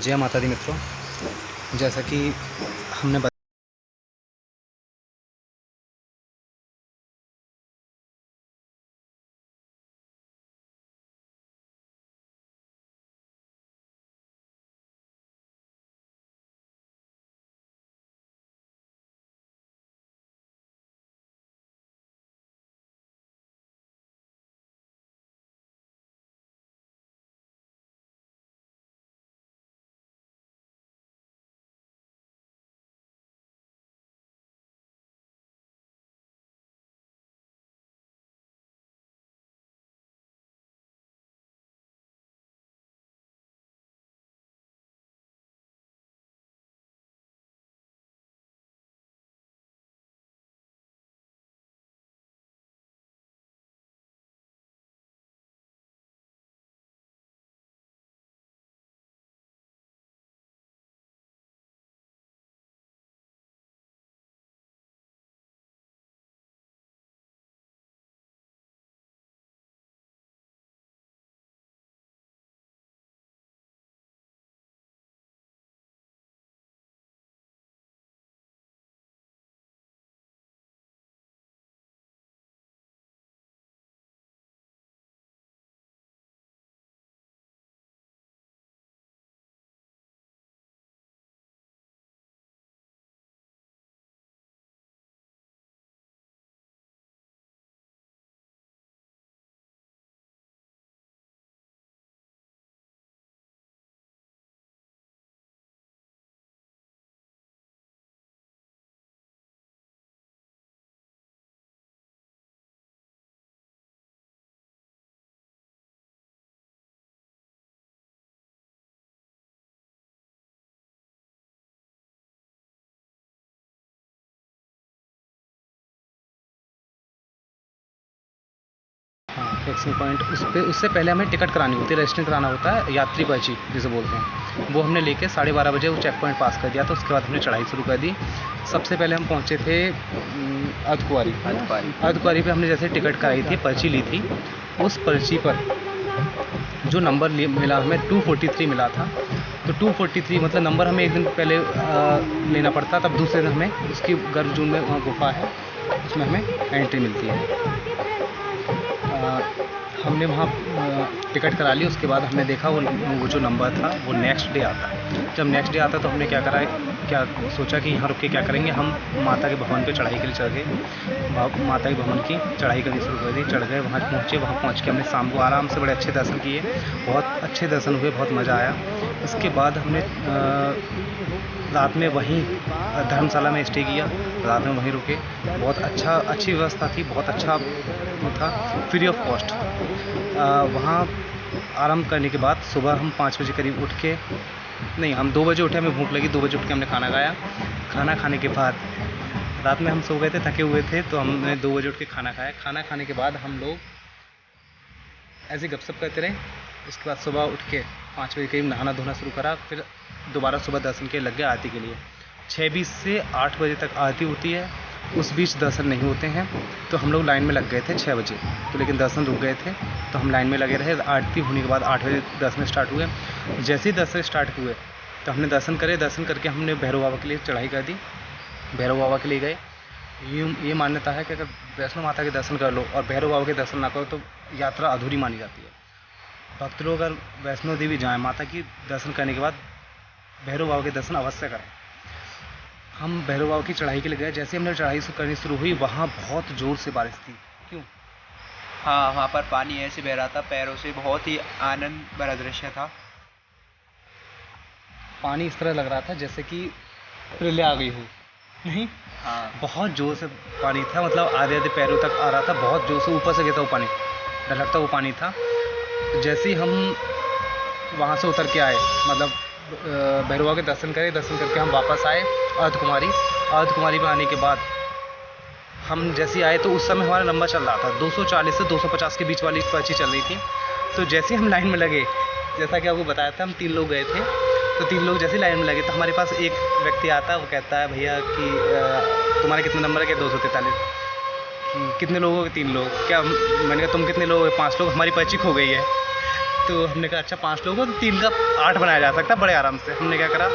जय माता दी मित्रों, जैसा कि हमने फिक्सिंग पॉइंट उससे पहले हमें टिकट करानी होती है, रजिस्ट्रेशन कराना होता है, यात्री पर्ची जिसे बोलते हैं। वो हमने लेके 12:30 बजे वो चेक पॉइंट पास कर दिया। तो उसके बाद हमने चढ़ाई शुरू कर दी। सबसे पहले हम पहुँचे थे अर्धकुंवारी पे हमने जैसे टिकट कराई थी, पर्ची ली थी। उस पर्ची पर जो नंबर मिला हमें 243 मिला था। तो 243 मतलब नंबर हमें एक दिन पहले लेना पड़ता, तब दूसरे दिन हमें उसकी गर्भजून में वहाँ गुफा है, उसमें हमें एंट्री मिलती है। हमने वहाँ टिकट करा ली। उसके बाद हमने देखा वो जो नंबर था वो नेक्स्ट डे आता। जब नेक्स्ट डे आता तो हमने क्या सोचा कि यहाँ रुक के क्या करेंगे। हम माता के भवन पे चढ़ाई के लिए चढ़ गए। माता के भवन की चढ़ाई करनी शुरू कर दी। चढ़ गए, वहाँ पहुँचे। वहाँ पहुँच के हमने शाम को आराम से बड़े अच्छे दर्शन किए। बहुत अच्छे दर्शन हुए, बहुत मज़ा आया। इसके बाद हमने रात में वहीं धर्मशाला में स्टे किया। रात में वहीं रुके। बहुत अच्छी व्यवस्था थी, बहुत अच्छा था, फ्री ऑफ कॉस्ट। वहाँ आराम करने के बाद सुबह हम 5 बजे करीब उठ के, नहीं हम 2 बजे उठे, हमें भूख लगी। 2 बजे उठ के हमने खाना खाया। खाना खाने के बाद रात में हम सो गए थे, थके हुए थे, तो हमने 2 बजे उठ के खाना खाया। खाना खाने के बाद हम लोग ऐसे गपशप करते रहे। उसके बाद सुबह उठ के 5 बजे करीब नहाना धोना शुरू करा। फिर दोबारा सुबह दर्शन के लग गए आरती के लिए। 6:20 से 8 बजे तक आरती होती है। उस बीच दर्शन नहीं होते हैं, तो हम लोग लाइन में लग गए थे 6 बजे। तो लेकिन दर्शन रुक गए थे, तो हम लाइन में लगे रहे। आरती होने के बाद 8 बजे दर्शन स्टार्ट हुए। जैसे ही दर्शन स्टार्ट हुए तो हमने दर्शन करे। दर्शन करके हमने भैरव बाबा के लिए चढ़ाई कर दी। भैरव बाबा के लिए गए। ये मान्यता है कि अगर वैष्णो माता के दर्शन कर लो और भैरव बाबा के दर्शन ना करो तो यात्रा अधूरी मानी जाती है। भक्त लोग अगर वैष्णो देवी जाएँ माता की दर्शन करने के बाद भैरव बाबा के दर्शन अवश्य करें। हम भैरव बाबा की चढ़ाई के लिए गए। जैसे हमने चढ़ाई करनी शुरू हुई, वहाँ बहुत ज़ोर से बारिश थी। क्यों? हाँ, वहाँ पर पानी ऐसे बह रहा था पैरों से। बहुत ही आनंद भरा दृश्य था। पानी इस तरह लग रहा था जैसे कि प्रलय आ गई हो। नहीं, हाँ, बहुत ज़ोर से पानी था। मतलब आधे पैरों तक आ रहा था। बहुत ज़ोर से ऊपर से गिरता वो पानी, डर लगता वो पानी था। जैसे ही हम वहाँ से उतर के आए, मतलब भैरव बाबा के दर्शन करे। दर्शन करके हम वापस आए अर्धकुंवारी में आने के बाद हम जैसे आए तो उस समय हमारा नंबर चल रहा था 240 से 250 के बीच वाली पर्ची चल रही थी। तो जैसे हम लाइन में लगे, जैसा कि आपको बताया था, हम 3 लोग गए थे। तो 3 लोग जैसे लाइन में लगे तो हमारे पास एक व्यक्ति आता है। वो कहता है, भैया कि तुम्हारे कितने नंबर है? क्या 243। कितने लोग हो? 3 लोग। क्या? मैंने कहा तुम कितने लोग हो? 5 लोग। हमारी पर्ची खो गई है। तो हमने कहा अच्छा 5 लोग हो तो 3 का 8 बनाया जा सकता है बड़े आराम से। हमने क्या करा,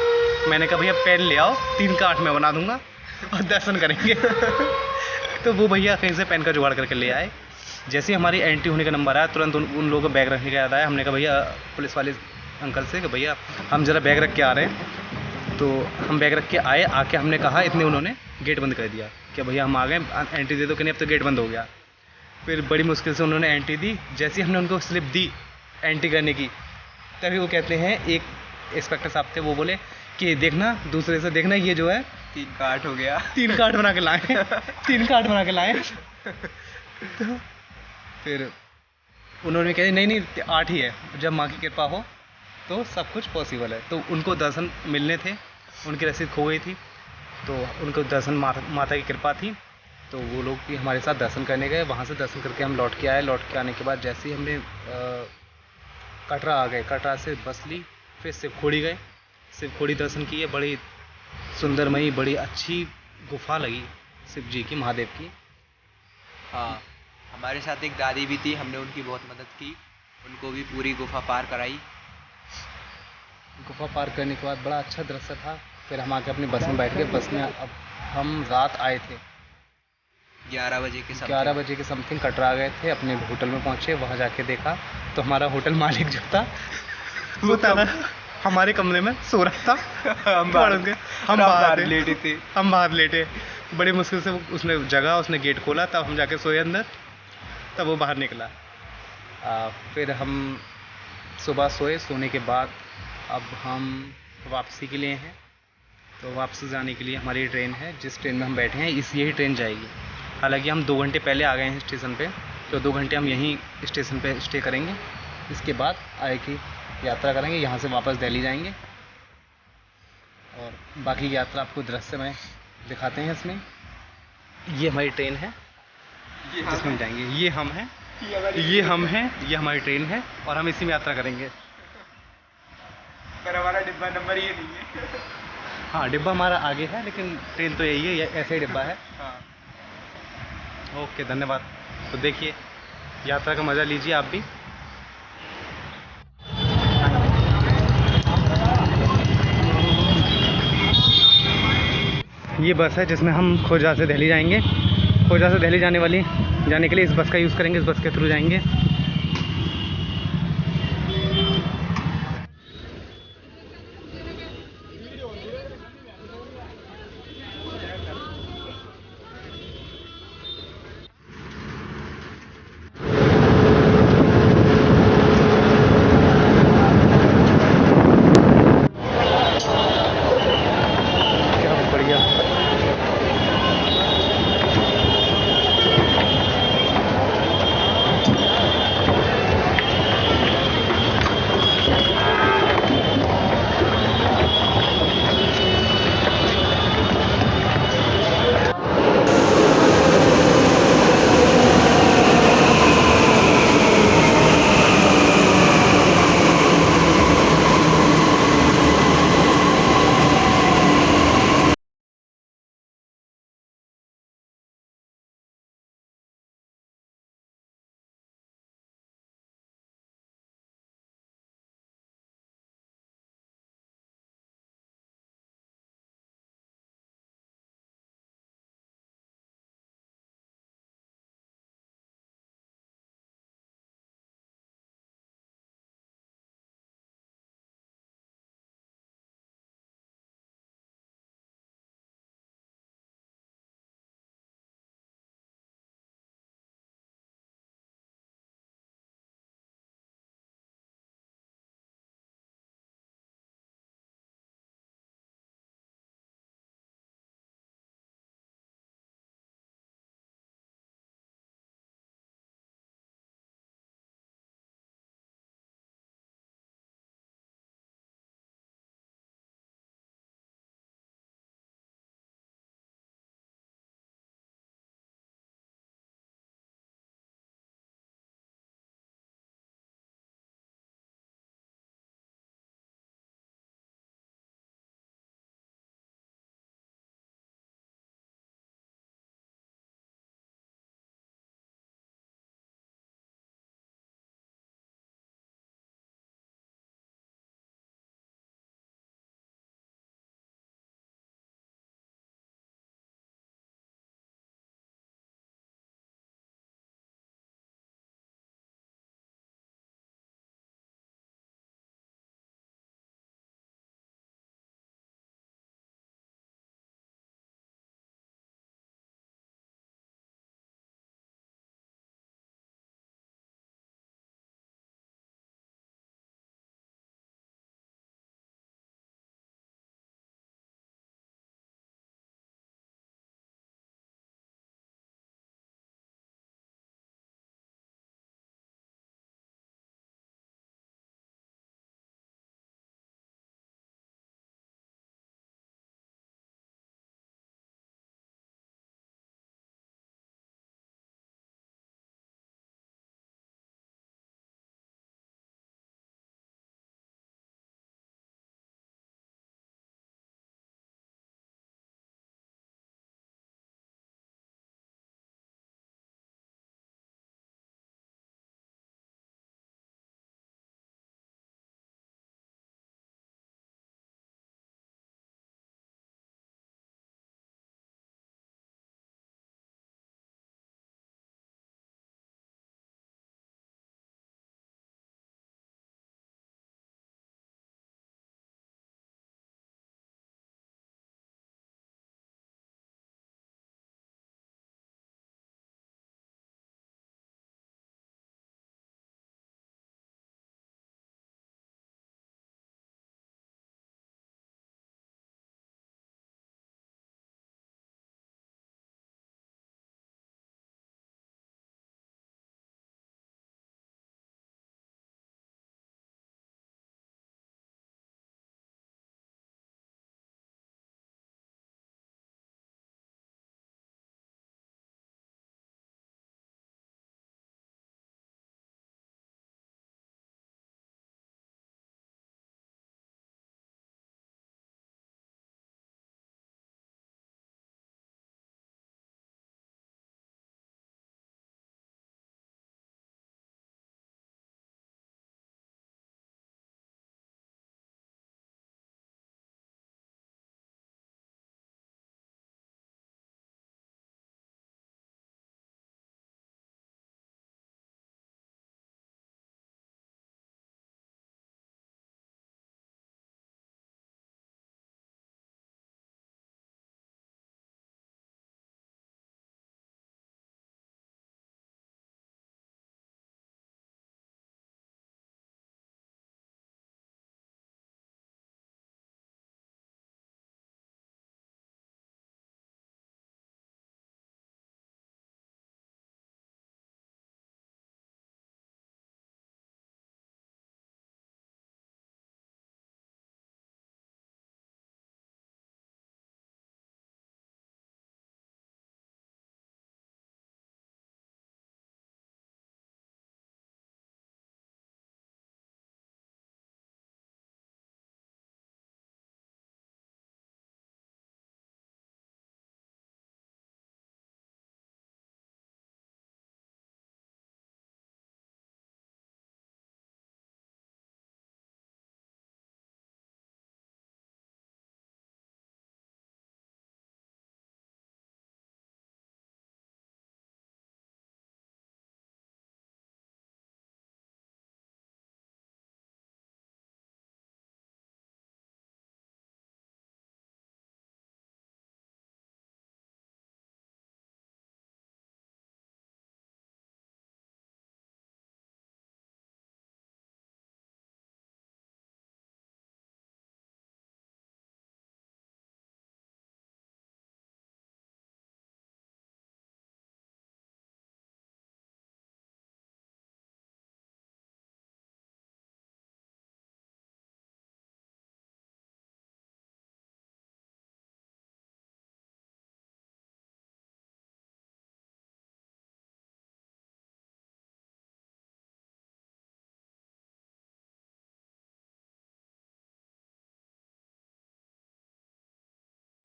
मैंने कहा भैया पेन ले आओ, 3 का 8 मैं बना दूंगा और दर्शन करेंगे। तो वो भैया कहीं से पेन का जुगाड़ करके ले आए। जैसे ही हमारी एंट्री होने का नंबर आया, तुरंत उन लोगों को बैग रखने का याद आया। हमने कहा भैया पुलिस वाले अंकल से कि भैया हम ज़रा बैग रख के आ रहे हैं। तो हम बैग रख के आए, आके हमने कहा, इतने उन्होंने गेट बंद कर दिया कि भैया हम आ गए, एंट्री दे दो। कि नहीं अब तो गेट बंद हो गया। फिर बड़ी मुश्किल से उन्होंने एंट्री दी। जैसे ही हमने उनको स्लिप दी एंट्री करने की, तभी वो कहते हैं, एक इंस्पेक्टर साहब थे, वो बोले कि देखना दूसरे से देखना, ये जो है 3 का 8 हो गया। 3 का 8 बना के लाए। 3 का 8 बना के लाए। तो फिर उन्होंने कहा नहीं नहीं 8 ही है, जब माँ की कृपा हो तो सब कुछ पॉसिबल है। तो उनको दर्शन मिलने थे, उनकी रसीद खो गई थी, तो उनको दर्शन माता की कृपा थी। तो वो लोग भी हमारे साथ दर्शन करने गए। वहाँ से दर्शन करके हम लौट के आए। लौट के आने के बाद जैसे ही हमने कटरा आ गए, कटरा से बस ली, फिर शिवखोड़ी गए। शिवखोड़ी दर्शन किए। बड़ी सुंदरमयी, बड़ी अच्छी गुफा लगी शिव जी की, महादेव की। हाँ, हमारे साथ एक दादी भी थी, हमने उनकी बहुत मदद की, उनको भी पूरी गुफा पार कराई। गुफा पार करने के बाद बड़ा अच्छा दृश्य था। फिर हम आके अपनी बस में बैठ गए। बस में अब हम रात आए थे 11 बजे के समय। 11 बजे के समथिंग कटरा गए थे। अपने होटल में पहुंचे, वहाँ जाके देखा तो हमारा होटल मालिक जो था वो था हमारे कमरे में सो रहा था। हम बाहर लेटे थे। हम बाहर लेटे। बड़ी मुश्किल से उसने जगह, उसने गेट खोला, तब हम जाके सोए अंदर, तब वो बाहर निकला। फिर हम सुबह सोए। सोने के बाद अब हम वापसी के लिए हैं। तो वापसी जाने के लिए हमारी ट्रेन है, जिस ट्रेन में हम बैठे हैं यही ट्रेन जाएगी। हालांकि हम 2 घंटे पहले आ गए हैं स्टेशन पे, तो 2 घंटे हम यहीं स्टेशन पे स्टे करेंगे। इसके बाद आगे की यात्रा करेंगे, यहाँ से वापस दिल्ली जाएंगे। और बाकी की यात्रा आपको दृश्य में दिखाते हैं। इसमें ये हमारी ट्रेन है जिसमें जाएंगे। ये हम हैं, ये हम हैं, ये हमारी ट्रेन है और हम इसी में यात्रा करेंगे। पर हमारा डिब्बा नंबर ये नहीं है। हाँ, डिब्बा हमारा आगे है, लेकिन ट्रेन तो यही है, ऐसे ही डिब्बा है। हाँ। ओके, धन्यवाद। तो देखिए, यात्रा का मज़ा लीजिए आप भी। ये बस है जिसमें हम खोजा से दिल्ली जाएंगे। खोजा से दिल्ली जाने के लिए इस बस का यूज़ करेंगे, इस बस के थ्रू जाएंगे।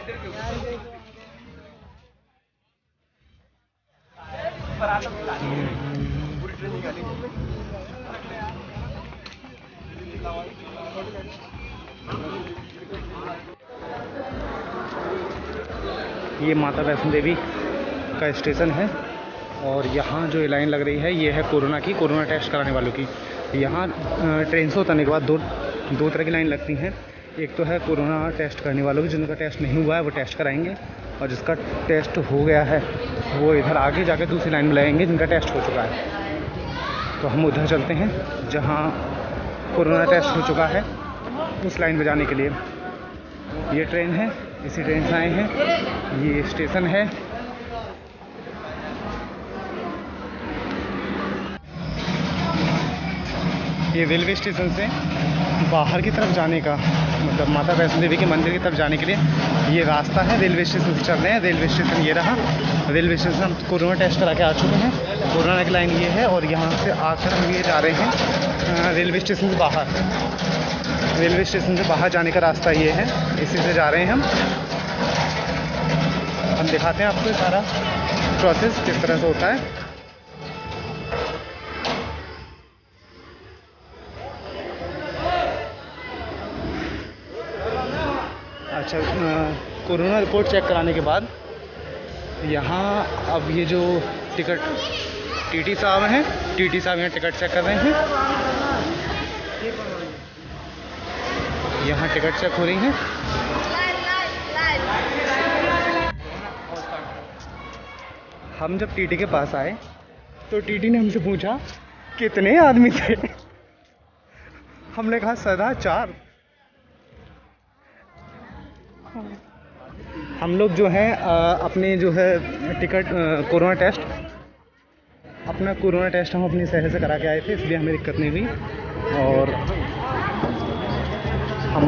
ये माता वैष्णो देवी का स्टेशन है और यहाँ जो लाइन लग रही है ये है कोरोना की, कोरोना टेस्ट कराने वालों की। यहाँ ट्रेन से उतरने के बाद दो तरह की लाइन लगती हैं। एक तो है कोरोना टेस्ट करने वालों की, जिनका टेस्ट नहीं हुआ है वो टेस्ट कराएंगे, और जिसका टेस्ट हो गया है वो इधर आगे जाकर दूसरी लाइन में लगेंगे जिनका टेस्ट हो चुका है। तो हम उधर चलते हैं जहाँ कोरोना टेस्ट हो चुका है, उस लाइन में जाने के लिए। ये ट्रेन है, इसी ट्रेन से आए हैं। ये स्टेशन है। ये रेलवे स्टेशन से बाहर की तरफ जाने का, मतलब माता वैष्णो देवी के मंदिर की तरफ जाने के लिए ये रास्ता है। रेलवे स्टेशन से चल रहे हैं। रेलवे स्टेशन ये रहा। रेलवे स्टेशन हम कोरोना टेस्ट करा के आ चुके हैं। कोरोना की लाइन ये है और यहाँ से आकर हम ये जा रहे हैं रेलवे स्टेशन से बाहर। रेलवे स्टेशन से बाहर जाने का रास्ता ये है, इसी से जा रहे हैं हम दिखाते हैं आपको सारा प्रोसेस किस तरह से होता है। अच्छा, कोरोना रिपोर्ट चेक कराने के बाद यहाँ अब ये जो टिकट टीटी साहब हैं, टीटी साहब यहाँ टिकट चेक कर रहे हैं। यहाँ टिकट चेक हो रही हैं। हम जब टीटी के पास आए तो टीटी ने हमसे पूछा कितने आदमी थे। हमने कहा सदा 4। हम लोग जो है अपने जो है टिकट कोरोना टेस्ट हम अपने शहर से करा के आए थे, इसलिए हमें दिक्कत नहीं हुई और हम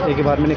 एक बार में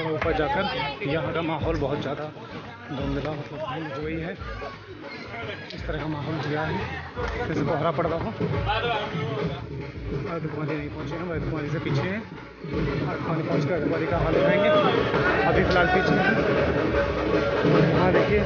ऊपर जाकर यहाँ का माहौल बहुत ज़्यादा धुंधला मतलब ठंड हो गई है। इस तरह का माहौल हो गया है जैसे कोहरा पड़ रहा हो। कुमारी नहीं पहुँचे हैं, कुमारी से पीछे हैं। पानी पहुँच कर कुमारी का हाल दिखाएंगे। अभी फिलहाल पीछे हैं। हाँ देखिए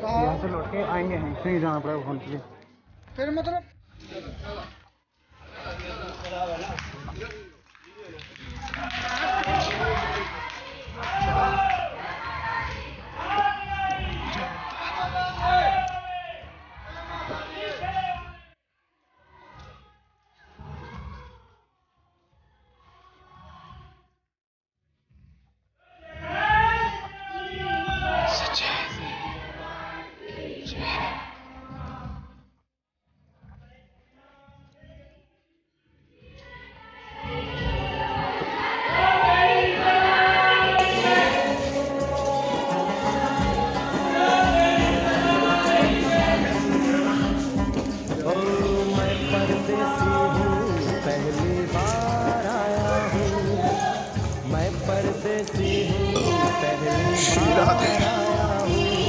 यहाँ से लौट के आएंगे, हैं नहीं जाना पड़ेगा फोन के लिए फिर मतलब।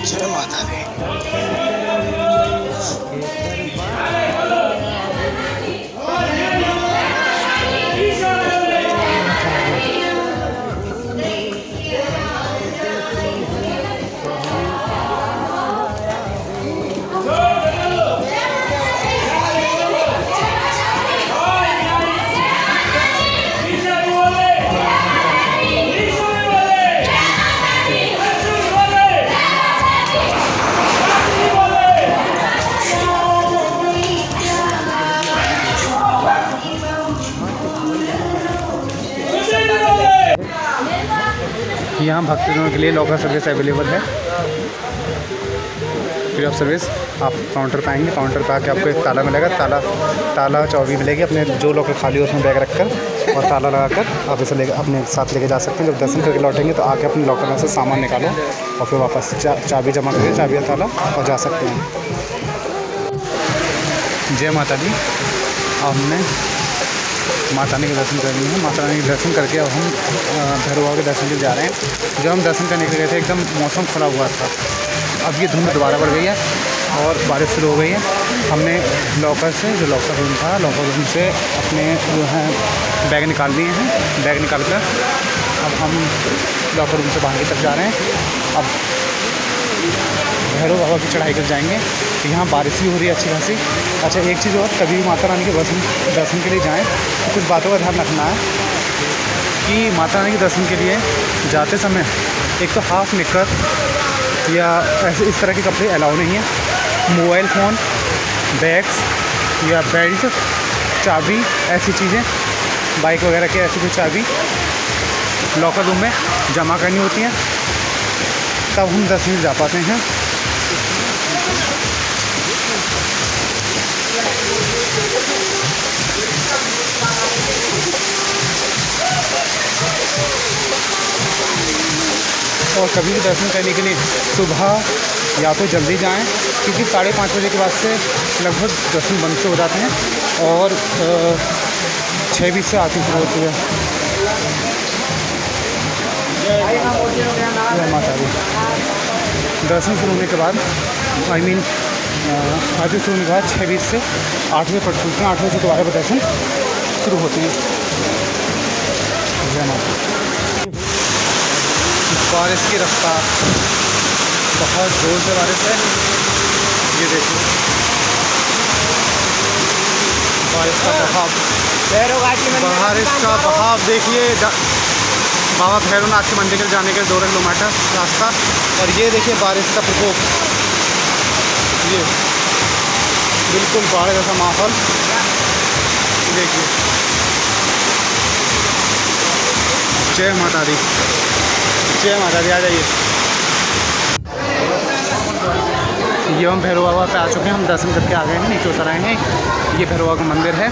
जय माता दी। यहाँ भक्तजनों के लिए लॉकर सर्विस अवेलेबल है, फ्री ऑफ सर्विस। आप काउंटर पे आएंगे, काउंटर पे आके आपको एक ताला मिलेगा, ताला चाबी मिलेगी। अपने जो लॉकर खाली हो उसमें बैग रखकर और ताला लगाकर आप इसे लेकर अपने साथ लेके जा सकते हैं। जब दर्शन करके लौटेंगे तो आके अपने लॉकर में से सामान निकालो और फिर वापस चाबी जमा करके चाबी और ताला और जा सकते हैं। जय माता दी। अब हमने माता रानी के दर्शन कर लिए हैं। माता रानी के दर्शन करके अब हम भैरव बाबा के दर्शन के लिए जा रहे हैं। जब हम दर्शन करने के लिए गए थे एकदम मौसम खुला हुआ था। अब ये धुंध दोबारा बढ़ गई है और बारिश शुरू हो गई है। हमने लॉकर से, जो लॉकर रूम था, लॉकर रूम से अपने जो है बैग निकाल लिए हैं। बैग निकाल कर अब हम लॉकर रूम से बाहर की तरफ जा रहे हैं। अब भैरव बाबा की चढ़ाई कर जाएंगे। यहाँ बारिश भी हो रही है अच्छी खासी। अच्छा, एक चीज़ और, कभी भी माता रानी के दर्शन के लिए जाएं तो कुछ बातों का ध्यान रखना है कि माता रानी के दर्शन के लिए जाते समय एक तो हाफ निकर या ऐसे इस तरह के कपड़े अलाउ नहीं है। मोबाइल फ़ोन, बैग्स या बेल्ट, चाबी, ऐसी चीज़ें, बाइक वगैरह की ऐसी कोई चाबी लॉकर रूम में जमा करनी होती हैं, तब हम दर्शन जा पाते हैं। और कभी भी दर्शन करने के लिए सुबह या तो जल्दी जाएं, क्योंकि 5:30 बजे के बाद से लगभग दर्शन बंद से हो जाते हैं और 6:20 से आरती शुरू होती है। दर्शन शुरू होने के बाद आरती शुरू होने के बाद 6:20 से 8 बजे पट खुलते हैं। 8 बजे से दोबारा दर्शन शुरू होते हैं। बारिश की रफ्तार, बहुत ज़ोर से बारिश है। ये देखिए बारिश का बहाव, बारिश का बहाव देखिए। बाबा भैरवनाथ के मंदिर के जाने के 2 किलोमीटर रास्ता, और ये देखिए बारिश का प्रकोप। ये बिल्कुल बाढ़ जैसा माहौल देखिए। जय माता दी, जय माता दी। आ जाइए। ये हम भैरव बाबा पे आ चुके हैं। हम दर्शन करके आ गए हैं, नीचे उतर आए हैं। ये भैरव बाबा का मंदिर है।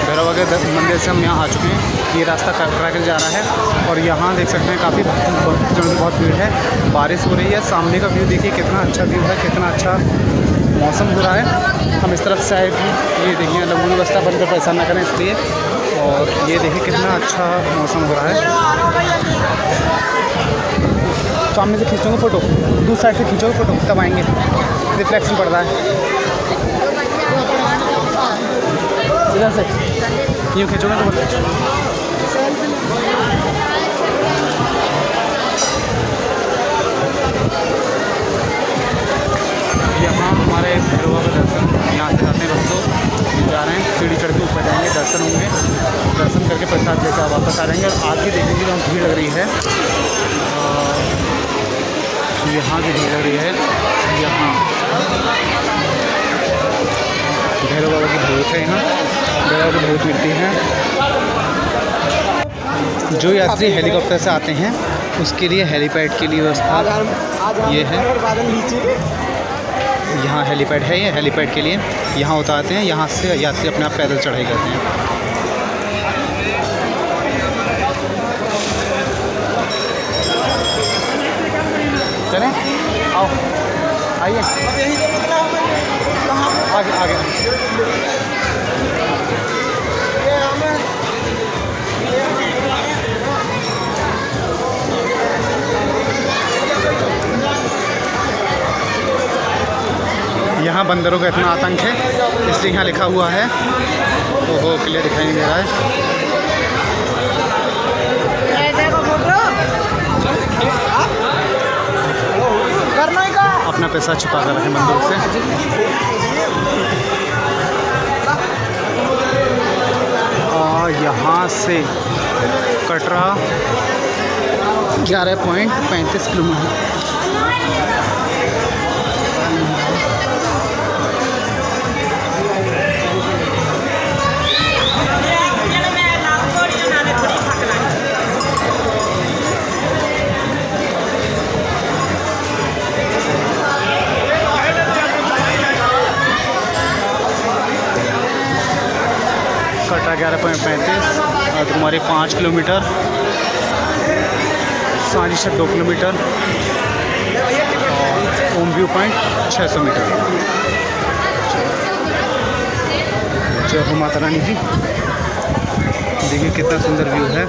भैरव बाबा के मंदिर से हम यहाँ आ चुके हैं। ये रास्ता कटरा के जा रहा है, और यहाँ देख सकते हैं काफ़ी बहुत भीड़ है। बारिश हो रही है। सामने का व्यू देखिए कितना अच्छा व्यू है, कितना अच्छा मौसम हो रहा है। हम इस तरफ से आए थे। ये देखिए लघु व्यवस्था बनकर पैसा ना करें इसलिए। और ये देखिए कितना अच्छा मौसम हो रहा है। सामने से खींचोगे फ़ोटो, दूसरी साइड से खींचोगे फ़ोटो, तब आएंगे। रिफ्लेक्शन पड़ रहा है इधर से, यूँ खींचोगे तो यहाँ हमारे भैरव बाबा का दर्शन यहाँ से जाते हैं। बस लोग जा रहे हैं, सीढ़ी चढ़ के ऊपर जाएंगे, दर्शन होंगे। दर्शन करके प्रसाद लेकर वापस आ जाएंगे। और आज भी देखेंगे तो हम भीड़ लग रही है, यहाँ भी भीड़ लग रही है। यहाँ भैरव बाबा की भूत है, यहाँ भैरव बाबा की भूत मिलती है। जो यात्री हेलीकॉप्टर से आते हैं उसके लिए हेलीपैड की व्यवस्था ये है। यहाँ हेलीपैड है, ये हेलीपैड के लिए यहाँ उतारते हैं। यहाँ से यात्री अपने आप पैदल चढ़ाई करते हैं। चलें, आओ, आइए आगे आगे। यहाँ बंदरों का इतना आतंक है इसलिए यहाँ लिखा हुआ है। ओहो, क्लियर दिखाई नहीं दे रहा है। अपना पैसा छुपा कर रखें बंदरों से। और यहाँ से कटरा 11.35 किलोमीटर। कटरा 11.35 और तुम्हारी 5 किलोमीटर, सांजीशर 2 किलोमीटर और ओम व्यू पॉइंट 600 मीटर। जय हो माता रानी की। देखिए कितना सुंदर व्यू है।